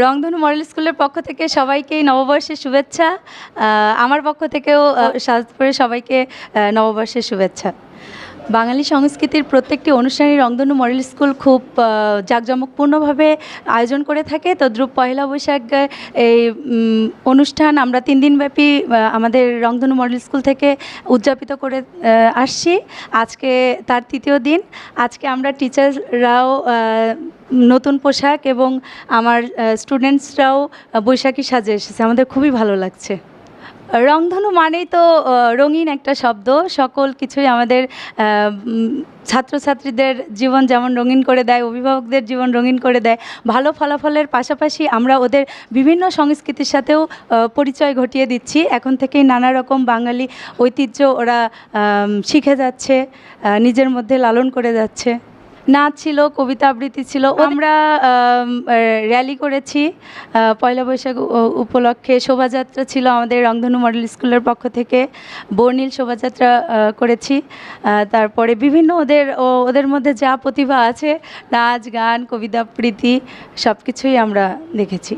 রংধনু মডেল স্কুলের পক্ষ থেকে সবাইকেই নববর্ষের শুভেচ্ছা। আমার পক্ষ থেকেও সাজপুরে সবাইকে নববর্ষের শুভেচ্ছা। বাঙালি সংস্কৃতির প্রত্যেকটি অনুষ্ঠানই রংধনু মডেল স্কুল খুব জাঁকজমকপূর্ণভাবে আয়োজন করে থাকে। তদ্রূপ পয়লা বৈশাখ এই অনুষ্ঠান আমরা 3 দিনব্যাপী আমাদের রংধনু মডেল স্কুল থেকে উদযাপিত করে আসছি। আজকে তার 3য় দিন। আজকে আমরা টিচাররাও নতুন পোশাক এবং আমার স্টুডেন্টসরাও বৈশাখী সাজে এসেছে। আমাদের খুবই ভালো লাগছে। রংধনু মানেই তো রঙিন একটা শব্দ। সকল কিছুই আমাদের ছাত্রছাত্রীদের জীবন যেমন রঙিন করে দেয়, অভিভাবকদের জীবন রঙিন করে দেয়। ভালো ফলাফলের পাশাপাশি আমরা ওদের বিভিন্ন সংস্কৃতির সাথেও পরিচয় ঘটিয়ে দিচ্ছি। এখন থেকেই নানা রকম বাঙালি ঐতিহ্য ওরা শিখে যাচ্ছে, নিজের মধ্যে লালন করে যাচ্ছে। নাচ ছিল, কবিতা আবৃত্তি ছিল। আমরা র্যালি করেছি পয়লা বৈশাখ উপলক্ষে। শোভাযাত্রা ছিল আমাদের রংধনু মডেল স্কুলের পক্ষ থেকে। বর্ণিল শোভাযাত্রা করেছি। তারপরে বিভিন্ন ওদের মধ্যে যা প্রতিভা আছে, নাচ গান কবিতা আবৃত্তি সব কিছুই আমরা দেখেছি।